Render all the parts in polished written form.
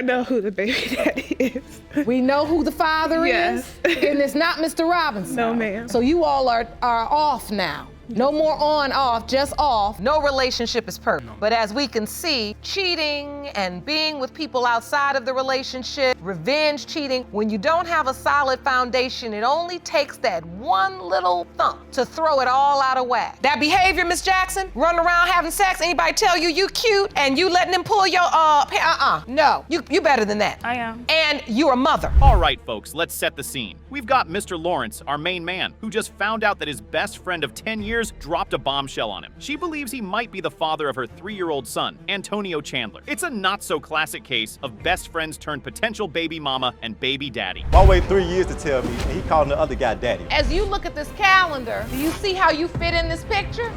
I know who the baby daddy is. We know who the father Yes. is, and it's not Mr. Robinson. No, ma'am. So you all are off now. No more on, off, just off. No relationship is perfect, but as we can see, cheating and being with people outside of the relationship, revenge cheating, when you don't have a solid foundation, it only takes that one little thump to throw it all out of whack. That behavior, Miss Jackson, running around having sex, anybody tell you you cute and you letting them pull your no, you better than that. I am. And you're a mother. All right, folks, let's set the scene. We've got Mr. Lawrence, our main man, who just found out that his best friend of 10 years dropped a bombshell on him. She believes he might be the father of her 3-year-old son, Antonio Chandler. It's a not-so-classic case of best friends turned potential baby mama and baby daddy. I waited 3 years to tell me, and he calling the other guy daddy. As you look at this calendar, do you see how you fit in this picture?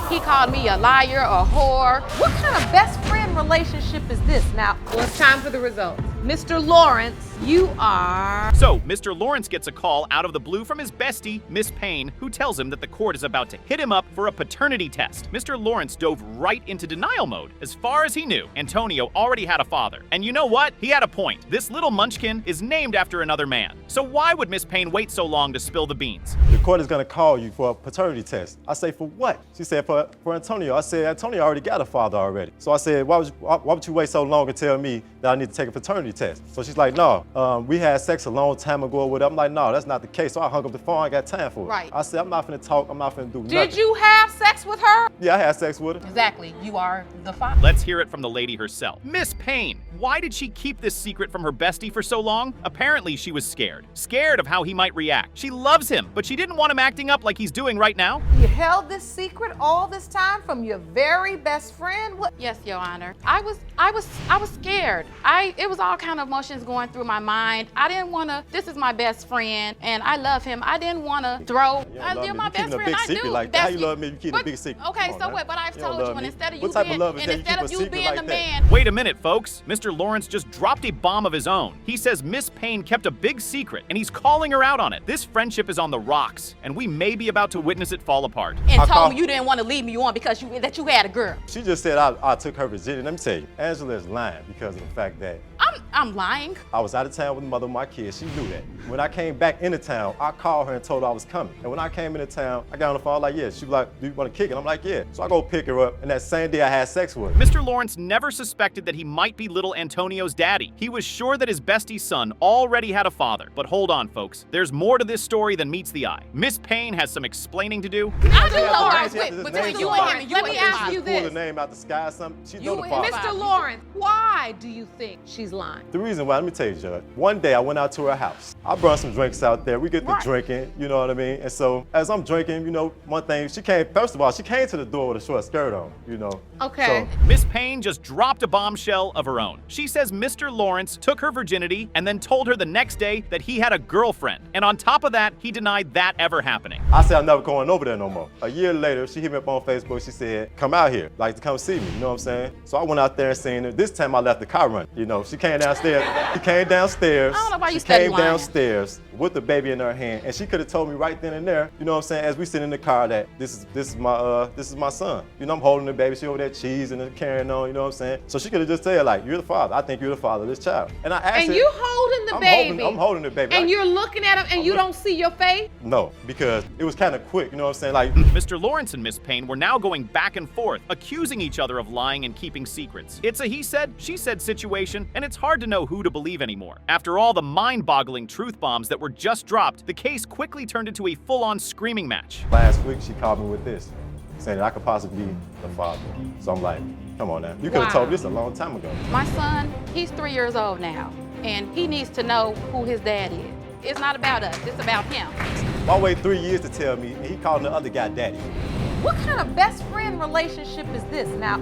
He called me a liar, a whore. What kind of best friend relationship is this? Now, well, it's time for the results. Mr. Lawrence, you are... So, Mr. Lawrence gets a call out of the blue from his bestie, Miss Payne, who tells him that the court is about to hit him up for a paternity test. Mr. Lawrence dove right into denial mode. As far as he knew, Antonio already had a father. And you know what? He had a point. This little munchkin is named after another man. So why would Miss Payne wait so long to spill the beans? The court is gonna call you for a paternity test. I say, for what? She said, for Antonio. I said, Antonio already got a father already. So I said, why would you wait so long to tell me that I need to take a paternity test? So she's like, no, we had sex a long time ago with her. I'm like, no, that's not the case. So I hung up the phone, I got time for it. Right. I said, I'm not finna talk, I'm not finna do nothing. Did you have sex with her? Yeah, I had sex with her. Exactly, you are the father. Let's hear it from the lady herself. Miss Payne, why did she keep this secret from her bestie for so long? Apparently she was scared. Scared of how he might react. She loves him, but she didn't want him acting up like he's doing right now. You held this secret all this time from your very best friend? What? Yes, Your Honor. I was scared. It was all kind of emotions going through my mind. I didn't want to. This is my best friend, and I love him. I didn't want to throw. You're my best friend. I knew. Like, how you love me? You keep a big secret. Okay, so what? But I've told you, and instead of you being, the man. Wait a minute, folks. Mr. Lawrence just dropped a bomb of his own. He says Miss Payne kept a big secret, and he's calling her out on it. This friendship is on the rocks, and we may be about to witness it fall apart. And told me you didn't want to leave me on because you had a girl. She just said I took her virginity. Let me tell you, Angela is lying because of the fact that I'm lying. I was out of town with the mother of my kids. She knew that. When I came back into town, I called her and told her I was coming. And when I came into town, I got on the phone like, yeah. She was like, do you want to kick it? I'm like, yeah. So I go pick her up, and that same day I had sex with her. Mr. Lawrence never suspected that he might be little Antonio's daddy. He was sure that his bestie's son already had a father. But hold on, folks. There's more to this story than meets the eye. Miss Payne has some explaining to do. Between you and him, let me ask you Pull the this. name out the sky or something. She know the father. Mr. Lawrence, why do you think she's lying? The reason why, let me tell you, Judge. One day I went out to her house. I brought some drinks out there. We get to drinking, you know what I mean? And so as I'm drinking, you know, one thing, first of all, she came to the door with a short skirt on, you know. Okay. So, Miss Payne just dropped a bombshell of her own. She says Mr. Lawrence took her virginity and then told her the next day that he had a girlfriend. And on top of that, he denied that ever happening. I said I'm never going over there no more. A year later, she hit me up on Facebook. She said, come out here, like to come see me, you know what I'm saying? So I went out there and seen her. This time I left the car running, you know. She came downstairs. She came downstairs. I don't know why you She came lying. downstairs with the baby in her hand, and she could have told me right then and there, you know what I'm saying, as we sit in the car that this is my son. You know, I'm holding the baby. She over there cheesing and carrying on, you know what I'm saying? So she could have just said like, you're the father. I think you're the father of this child. And I asked her. And you holding the baby. I'm holding the baby. And you're looking at him and you don't see your face? No, because it was kind of quick, you know what I'm saying? Like, Mr. Lawrence and Miss Payne were now going back and forth, accusing each other of lying and keeping secrets. It's a he said, she said situation, and it's hard to know who to believe anymore. After all the mind-boggling truth bombs that were just dropped, the case quickly turned into a full-on screaming match. last week she called me with this, saying that I could possibly be the father. So I'm like, come on now. You could have told me this a long time ago. My son, he's 3 years old now, and he needs to know who his dad is. It's not about us, it's about him. I waited 3 years to tell me, and he calling the other guy daddy. What kind of best friend relationship is this now?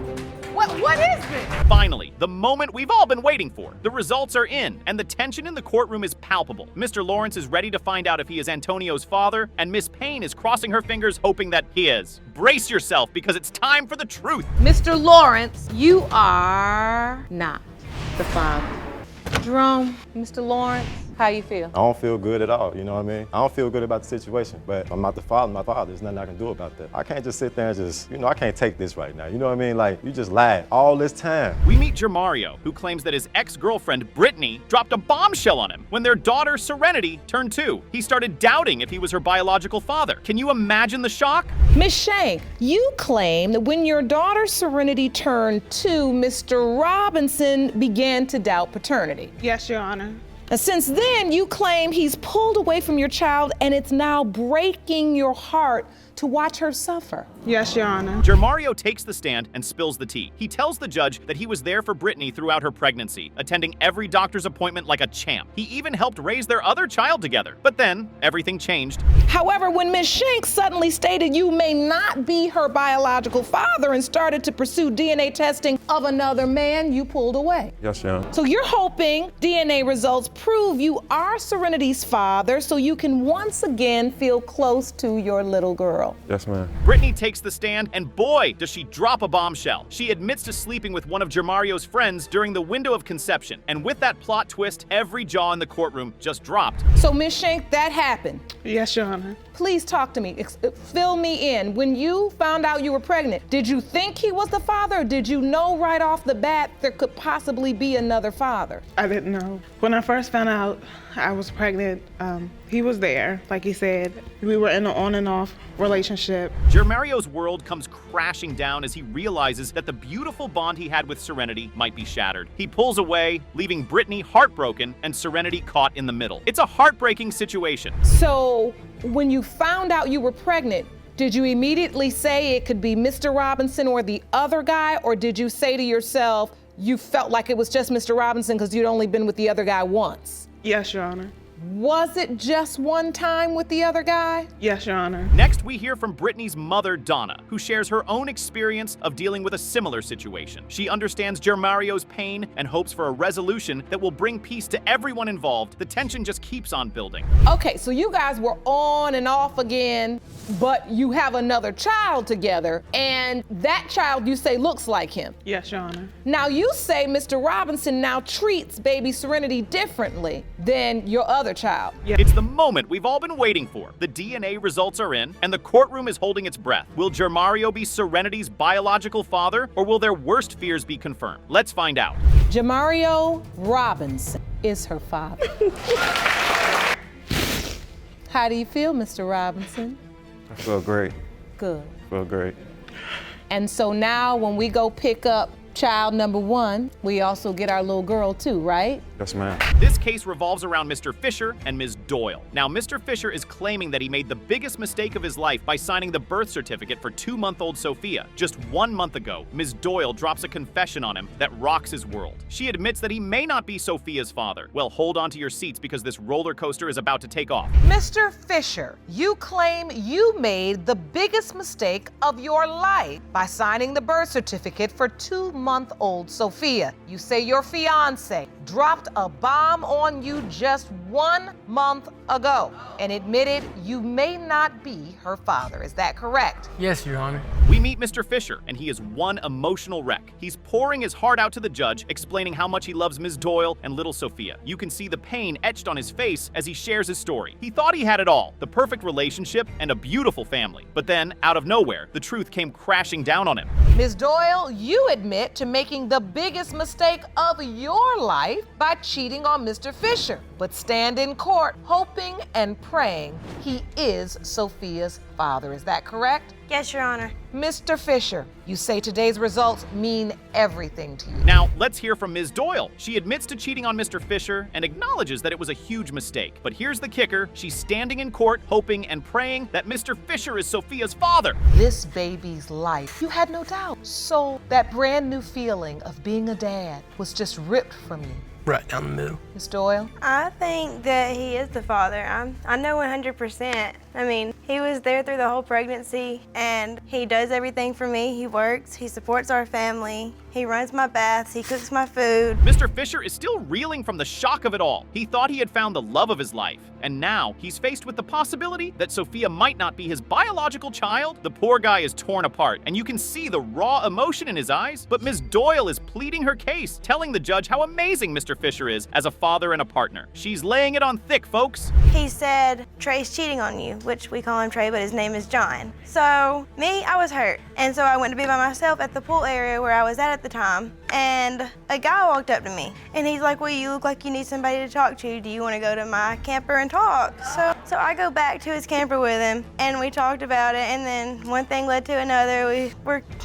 What is this? Finally, the moment we've all been waiting for. The results are in, and the tension in the courtroom is palpable. Mr. Lawrence is ready to find out if he is Antonio's father, and Miss Payne is crossing her fingers hoping that he is. Brace yourself, because it's time for the truth. Mr. Lawrence, you are not the father. Jerome, Mr. Lawrence, How you feel? I don't feel good at all, you know what I mean? I don't feel good about the situation, but I'm not the father, I'm not the father. There's nothing I can do about that. I can't just sit there and just, I can't take this right now. You know what I mean? Like, you just lied all this time. We meet Jermario, who claims that his ex-girlfriend, Brittany, dropped a bombshell on him when their daughter, Serenity, turned 2. He started doubting if he was her biological father. Can you imagine the shock? Miss Shank, you claim that when your daughter Serenity turned 2, Mr. Robinson began to doubt paternity. Yes, Your Honor. And since then, you claim he's pulled away from your child and it's now breaking your heart to watch her suffer. Yes, Your Honor. Jermario takes the stand and spills the tea. He tells the judge that he was there for Brittany throughout her pregnancy, attending every doctor's appointment like a champ. He even helped raise their other child together. But then, everything changed. However, when Miss Shank suddenly stated you may not be her biological father and started to pursue DNA testing of another man, you pulled away. Yes, Your Honor. So you're hoping DNA results prove you are Serenity's father so you can once again feel close to your little girl. Yes, ma'am. Brittany takes the stand, and boy, does she drop a bombshell. She admits to sleeping with one of Jermario's friends during the window of conception. And with that plot twist, every jaw in the courtroom just dropped. So Miss Shank, that happened. Yes, Your Honor. Please talk to me. Fill me in. When you found out you were pregnant, did you think he was the father, or did you know right off the bat there could possibly be another father? I didn't know. When I first found out I was pregnant, he was there, like he said. We were in an on and off relationship. Jermario's world comes crashing down as he realizes that the beautiful bond he had with Serenity might be shattered. He pulls away, leaving Brittany heartbroken and Serenity caught in the middle. It's a heartbreaking situation. So when you found out you were pregnant, did you immediately say it could be Mr. Robinson or the other guy, or did you say to yourself you felt like it was just Mr. Robinson because you'd only been with the other guy once? Yes, Your Honor. Was it just one time with the other guy? Yes, Your Honor. Next, we hear from Brittany's mother, Donna, who shares her own experience of dealing with a similar situation. She understands Jermario's pain and hopes for a resolution that will bring peace to everyone involved. The tension just keeps on building. Okay, so you guys were on and off again, but you have another child together, and that child you say looks like him. Yes, Your Honor. Now you say Mr. Robinson now treats baby Serenity differently than your other child. It's the moment we've all been waiting for. The DNA results are in, and the courtroom is holding its breath. Will Jermario be Serenity's biological father, or will their worst fears be confirmed? Let's find out. Jermario Robinson is her father. How do you feel, Mr. Robinson? I feel great. Good. I feel great. And so now when we go pick up child number 1, we also get our little girl too, right? Yes, ma'am. This case revolves around Mr. Fisher and Ms. Doyle. Now, Mr. Fisher is claiming that he made the biggest mistake of his life by signing the birth certificate for 2-month-old Sophia. Just 1 month ago, Ms. Doyle drops a confession on him that rocks his world. She admits that he may not be Sophia's father. Well, hold on to your seats because this roller coaster is about to take off. Mr. Fisher, you claim you made the biggest mistake of your life by signing the birth certificate for 2-month-old Sophia. You say your fiance dropped a bomb on you just 1 month ago and admitted you may not be her father. Is that correct? Yes, Your Honor. We meet Mr. Fisher, and he is one emotional wreck. He's pouring his heart out to the judge, explaining how much he loves Ms. Doyle and little Sophia. You can see the pain etched on his face as he shares his story. He thought he had it all, the perfect relationship and a beautiful family. But then, out of nowhere, the truth came crashing down on him. Ms. Doyle, you admit to making the biggest mistake of your life by cheating on Mr. Fisher, but stand in court hoping and praying he is Sophia's father. Is that correct? Yes, Your Honor. Mr. Fisher, you say today's results mean everything to you. Now, let's hear from Ms. Doyle. She admits to cheating on Mr. Fisher and acknowledges that it was a huge mistake. But here's the kicker. She's standing in court, hoping and praying that Mr. Fisher is Sophia's father. This baby's life, you had no doubt. So that brand new feeling of being a dad was just ripped from you. Right down the middle. Ms. Doyle? I think that he is the father. I know 100% I mean, he was there through the whole pregnancy, and he does everything for me. He works, he supports our family, he runs my baths, he cooks my food. Mr. Fisher is still reeling from the shock of it all. He thought he had found the love of his life, and now he's faced with the possibility that Sophia might not be his biological child. The poor guy is torn apart, and you can see the raw emotion in his eyes, but Ms. Doyle is pleading her case, telling the judge how amazing Mr. Fisher is as a father and a partner. She's laying it on thick, folks. He said, Trey's cheating on you, which we call him Trey, but his name is John. So, me, I was hurt. And so I went to be by myself at the pool area where I was at the time. And a guy walked up to me, and he's like, well, you look like you need somebody to talk to. Do you want to go to my camper and talk? So I go back to his camper with him, and we talked about it, and then one thing led to another.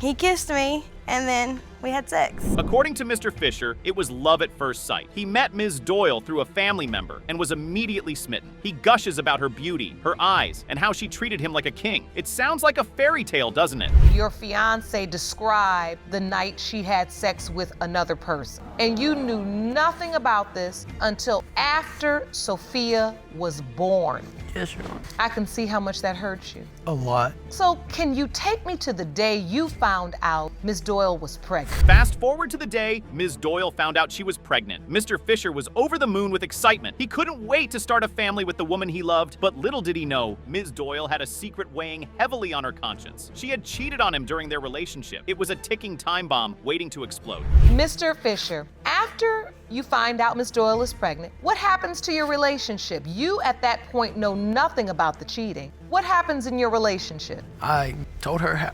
He kissed me, and then we had sex. According to Mr. Fisher, it was love at first sight. He met Ms. Doyle through a family member and was immediately smitten. He gushes about her beauty, her eyes, and how she treated him like a king. It sounds like a fairy tale, doesn't it? Your fiance described the night she had sex with another person, and you knew nothing about this until after Sophia was born. Yes, Your Honor. I can see how much that hurt you. A lot. So can you take me to the day you found out Ms. Doyle was pregnant? Fast forward to the day Ms. Doyle found out she was pregnant. Mr. Fisher was over the moon with excitement. He couldn't wait to start a family with the woman he loved, but little did he know, Ms. Doyle had a secret weighing heavily on her conscience. She had cheated on him during their relationship. It was a ticking time bomb waiting to explode. Mr. Fisher, after you find out Ms. Doyle is pregnant, what happens to your relationship? You at that point know nothing about the cheating. What happens in your relationship? I told her,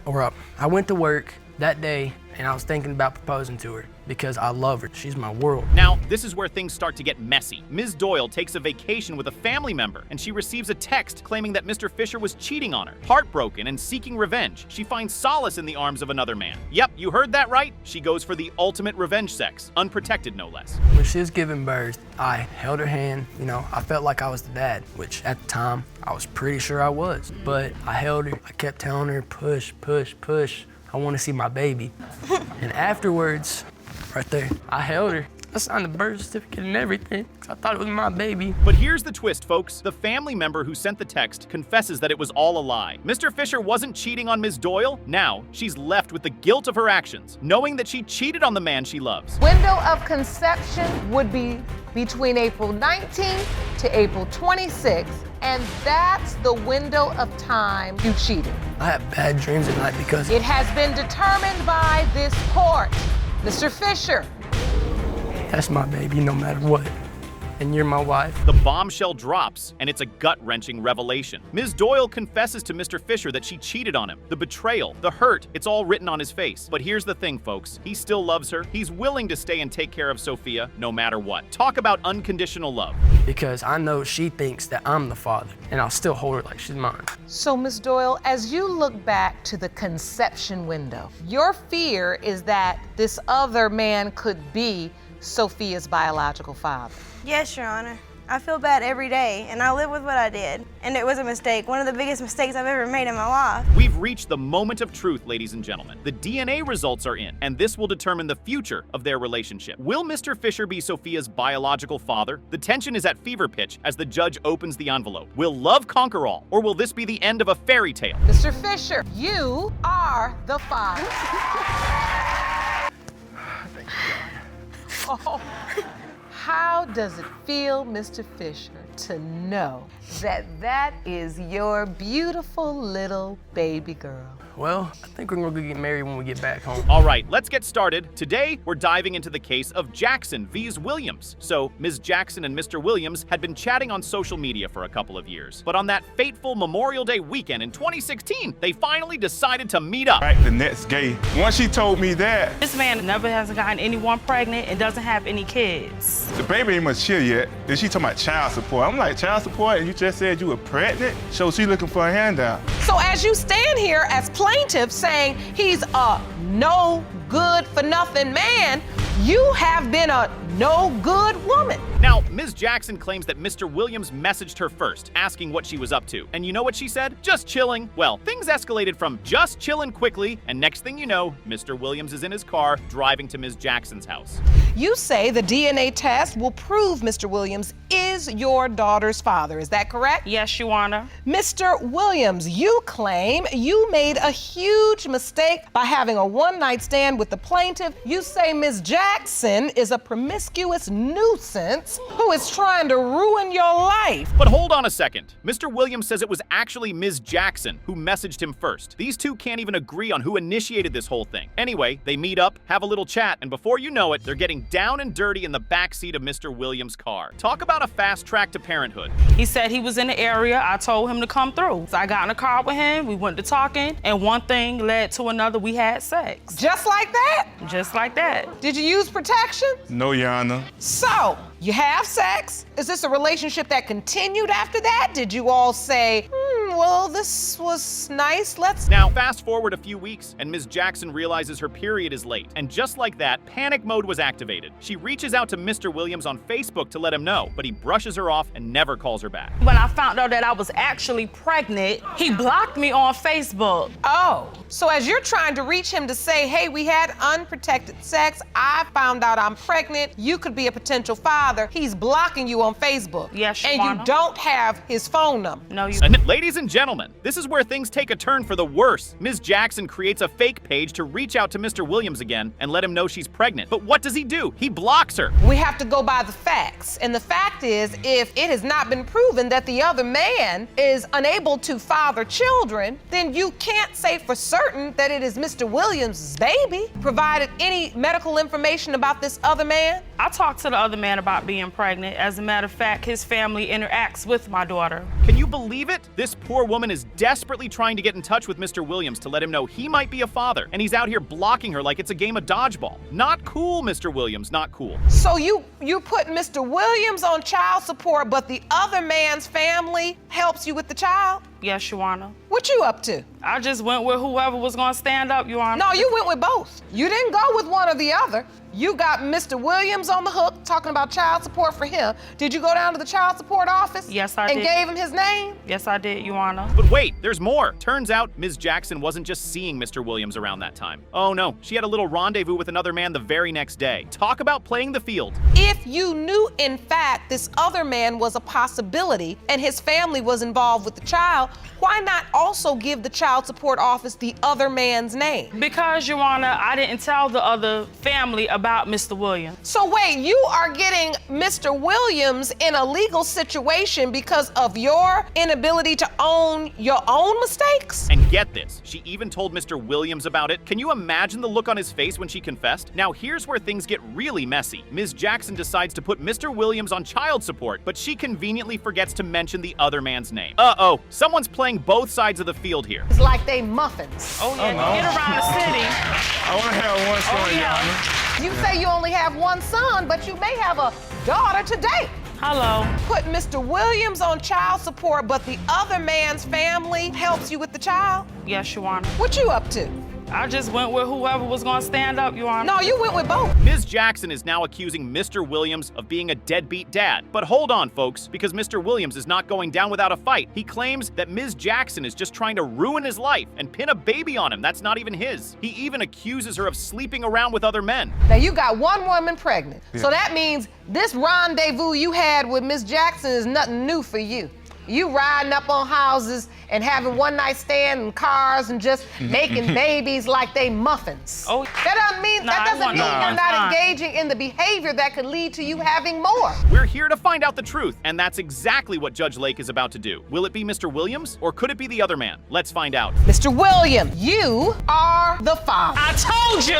I went to work that day and I was thinking about proposing to her because I love her. She's my world. Now, this is where things start to get messy. Ms. Doyle takes a vacation with a family member, and she receives a text claiming that Mr. Fisher was cheating on her. Heartbroken and seeking revenge, she finds solace in the arms of another man. Yep, you heard that right. She goes for the ultimate revenge sex, unprotected no less. When she was giving birth, I held her hand. You know, I felt like I was the dad, which at the time, I was pretty sure I was. But I held her, I kept telling her, push, push, push. I want to see my baby. And afterwards, right there, I held her. I signed the birth certificate and everything, because I thought it was my baby. But here's the twist, folks. The family member who sent the text confesses that it was all a lie. Mr. Fisher wasn't cheating on Ms. Doyle. Now, she's left with the guilt of her actions, knowing that she cheated on the man she loves. Window of conception would be between April 19th to April 26th, and that's the window of time you cheated. I have bad dreams at night because It has been determined by this court. Mr. Fisher, that's my baby no matter what. And you're my wife. The bombshell drops, and it's a gut-wrenching revelation. Ms. Doyle confesses to Mr. Fisher that she cheated on him. The betrayal, the hurt, it's all written on his face. But here's the thing, folks. He still loves her. He's willing to stay and take care of Sophia no matter what. Talk about unconditional love. Because I know she thinks that I'm the father, and I'll still hold her like she's mine. so Ms. Doyle, as you look back to the conception window, your fear is that this other man could be Sophia's biological father. Yes, Your Honor. I feel bad every day, and I live with what I did. And it was a mistake, one of the biggest mistakes I've ever made in my life. We've reached the moment of truth, ladies and gentlemen. The DNA results are in, and this will determine the future of their relationship. Will Mr. Fisher be Sophia's biological father? The tension is at fever pitch as the judge opens the envelope. Will love conquer all, or will this be the end of a fairy tale? Mr. Fisher, you are the father. Oh, how does it feel, Mr. Fisher, to know that that is your beautiful little baby girl? Well, I think we're gonna get married when we get back home. All right, let's get started. Today, we're diving into the case of Jackson vs. Williams. So, Ms. Jackson and Mr. Williams had been chatting on social media for a couple of years. But on that fateful Memorial Day weekend in 2016, they finally decided to meet up. Right, the next gay. Once she told me that, This man never has gotten anyone pregnant and doesn't have any kids. the baby ain't mature yet, then she talking about child support. I'm like, child support? And you just said you were pregnant? So she looking for a handout. So as you stand here as plaintiff saying he's a no good for nothing man, you have been a no good woman. Now, Ms. Jackson claims that Mr. Williams messaged her first, asking what she was up to. And you know what she said? Just chilling. Well, things escalated from just chilling quickly, and next thing you know, Mr. Williams is in his car driving to Ms. Jackson's house. You say the DNA test will prove Mr. Williams is your daughter's father. Is that correct? Yes, Your Honor. Mr. Williams, you claim you made a huge mistake by having a one-night stand with the plaintiff. You say Ms. Jackson is a promiscuous nuisance who is trying to ruin your life. But hold on a second. Mr. Williams says it was actually Ms. Jackson who messaged him first. These two can't even agree on who initiated this whole thing. Anyway, they meet up, have a little chat, and before you know it, they're getting down and dirty in the backseat of Mr. Williams' car. Talk about a fast track to parenthood. He said he was in the area. I told him to come through. So I got in the car with him. We went to talking, and one thing led to another. We had sex. Just like that? Just like that. Did you use protection? No, Your Honor. So, you have sex? Is this a relationship that continued after that? Did you all say, well, this was nice, let's... Now, fast forward a few weeks, and Ms. Jackson realizes her period is late. And just like that, panic mode was activated. She reaches out to Mr. Williams on Facebook to let him know, but he brushes her off and never calls her back. When I found out that I was actually pregnant, he blocked me on Facebook. Oh, so as you're trying to reach him to say, hey, we had unprotected sex, I found out I'm pregnant, you could be a potential father, he's blocking you on Facebook. Yes, Your And Honor. you don't have his phone number. No, you... And ladies and gentlemen, this is where things take a turn for the worse. Ms. Jackson creates a fake page to reach out to Mr. Williams again and let him know she's pregnant. But what does he do? He blocks her. We have to go by the facts. And the fact is, if it has not been proven that the other man is unable to father children, then you can't say for certain that it is Mr. Williams' baby, provided any medical information about this other man. I talked to the other man about being pregnant. As a matter of fact, his family interacts with my daughter. Can you believe it? This poor woman is desperately trying to get in touch with Mr. Williams to let him know he might be a father, and he's out here blocking her like it's a game of dodgeball. Not cool, Mr. Williams, not cool. So you put Mr. Williams on child support, but the other man's family helps you with the child? Yes, Your Honor. What you up to? I just went with whoever was gonna stand up, Your Honor. No, you went with both. You didn't go with one or the other. You got Mr. Williams on the hook talking about child support for him. Did you go down to the child support office? Yes, I did. And did. gave him his name? Yes, I did, Your Honor. But wait, there's more. Turns out Ms. Jackson wasn't just seeing Mr. Williams around that time. Oh no, she had a little rendezvous with another man the very next day. Talk about playing the field. If you knew, in fact, this other man was a possibility and his family was involved with the child, why not also give the child support office the other man's name? Because, Your Honor, I didn't tell the other family about Mr. Williams. So wait, you are getting Mr. Williams in a legal situation because of your inability to own your own mistakes? And get this, she even told Mr. Williams about it. Can you imagine the look on his face when she confessed? Now here's where things get really messy. Ms. Jackson decides to put Mr. Williams on child support, but she conveniently forgets to mention the other man's name. Uh-oh, someone's playing both sides of the field here. It's like they muffins. Oh, yeah, you get around the city. I want to have one son, Your Honor. You say you only have one son, but you may have a daughter today. Hello. Put Mr. Williams on child support, but the other man's family helps you with the child? Yes, Your Honor. What you up to? I just went with whoever was gonna stand up, Your Honor. No, you went with both. Ms. Jackson is now accusing Mr. Williams of being a deadbeat dad. But hold on, folks, because Mr. Williams is not going down without a fight. He claims that Ms. Jackson is just trying to ruin his life and pin a baby on him that's not even his. He even accuses her of sleeping around with other men. Now you got one woman pregnant. Yeah. So that means this rendezvous you had with Ms. Jackson is nothing new for you. You riding up on houses and having one night stand in cars and just making babies like they muffins. Oh. That doesn't mean you're not fine. engaging in the behavior that could lead to you having more. We're here to find out the truth, and that's exactly what Judge Lake is about to do. Will it be Mr. Williams, or could it be the other man? Let's find out. Mr. Williams, you are the father. I told you.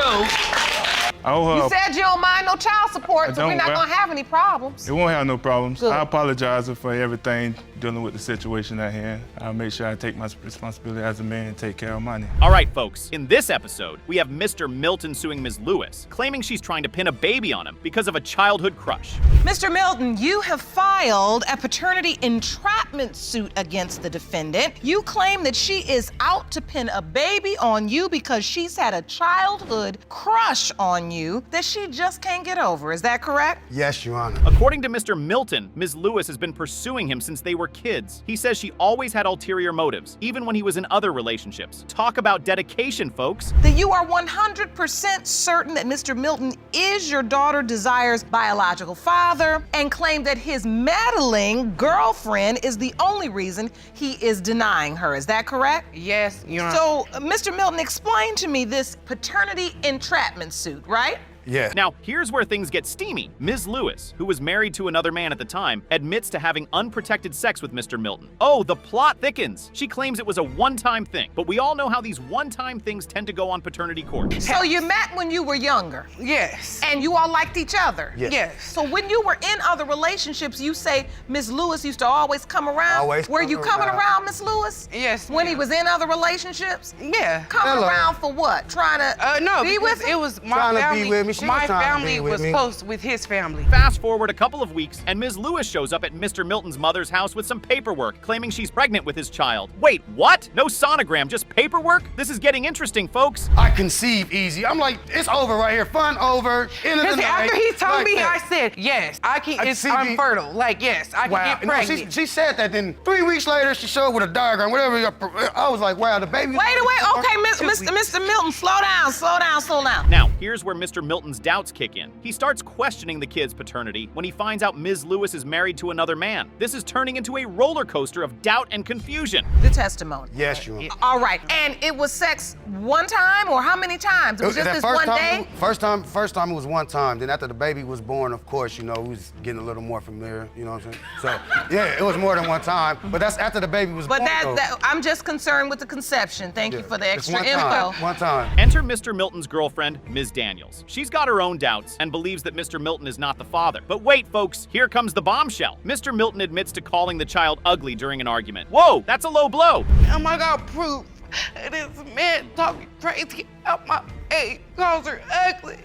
You said you don't mind no child support, so we're not gonna have any problems. It won't have no problems. Good. I apologize for everything dealing with the situation at hand. I'll make sure I take my responsibility as a man and take care of money. All right, folks. In this episode, we have Mr. Milton suing Ms. Lewis, claiming she's trying to pin a baby on him because of a childhood crush. Mr. Milton, you have filed a paternity entrapment suit against the defendant. You claim that she is out to pin a baby on you because she's had a childhood crush on you that she just can't get over. Is that correct? Yes, Your Honor. According to Mr. Milton, Ms. Lewis has been pursuing him since they were kids. He says she always had ulterior motives, even when he was in other relationships. Talk about dedication, folks. That you are 100% certain that Mr. Milton is your daughter Desire's biological father and claim that his meddling girlfriend is the only reason he is denying her. Is that correct? Yes, Your Honor. So, Mr. Milton, explain to me this paternity entrapment suit, right? Yeah. Now, here's where things get steamy. Ms. Lewis, who was married to another man at the time, admits to having unprotected sex with Mr. Milton. Oh, the plot thickens. She claims it was a one-time thing, but we all know how these one-time things tend to go on paternity court. So you met when you were younger? Yes. And you all liked each other? Yes. Yes. So when you were in other relationships, you say Miss Lewis used to always come around? Always Were come you coming around. around Miss Lewis? Yes. When he ma'am. was in other relationships? Yeah. Coming Hello. around for what? Trying to No, be because with him? it was my Trying to be family. with me. She My was trying to family be with was me. close with his family. Fast forward a couple of weeks, and Ms. Lewis shows up at Mr. Milton's mother's house with some paperwork, claiming she's pregnant with his child. Wait, what? No sonogram, just paperwork? This is getting interesting, folks. I conceive easy. I'm like, it's over right here. Fun over. End of the Listen, night. after he told Like me, that. I said, yes, I can, I'm see, fertile. Like, yes, I can Wow. get No, pregnant. she said that. Then 3 weeks later, she showed with a diagram, whatever. I was like, wow, the baby. Wait, okay, Mr. Milton, slow down. Now, here's where Mr. Milton's doubts kick in. He starts questioning the kid's paternity when he finds out Ms. Lewis is married to another man. This is turning into a roller coaster of doubt and confusion. The testimony. Yes, Your Honor. All right, and it was sex one time or how many times? It was just That this first one time- day? First time it was one time. Then after the baby was born, of course, we was getting a little more familiar, you know what I'm saying? So, yeah, it was more than one time. But that's after the baby was But born. though. I'm just concerned with the conception. Thank you Yeah. for the It's extra one info. time. One time. Enter Mr. Milton's girlfriend, Ms. Daniels. She's got her own doubts and believes that Mr. Milton is not the father. But wait, folks, here comes the bombshell. Mr. Milton admits to calling the child ugly during an argument. Whoa, that's a low blow. I got proof. This man talking crazy out my age calls her ugly.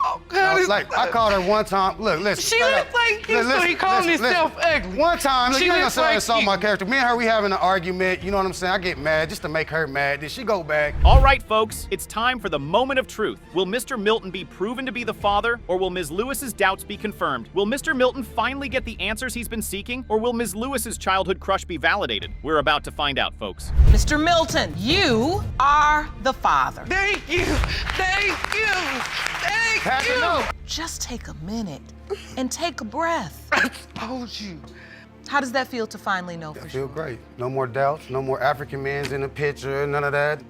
Oh, God, it's Like, I called her one time. Look, listen. She straight looks up. like you, Look, so he calling himself ugly. One time, look, She you ain't gonna looks say I like insult you. my character. Me and her, we having an argument, you know what I'm saying? I get mad just to make her mad. Then she go back. All right, folks, it's time for the moment of truth. Will Mr. Milton be proven to be the father, or will Ms. Lewis's doubts be confirmed? Will Mr. Milton finally get the answers he's been seeking, or will Ms. Lewis's childhood crush be validated? We're about to find out, folks. Mr. Milton, you are the father. Thank you. Thank you. Had Thank to you. know. Just take a minute and take a breath. I told you. How does that feel to finally know I for feel sure? great. No more doubts, no more African men's in the picture, none of that.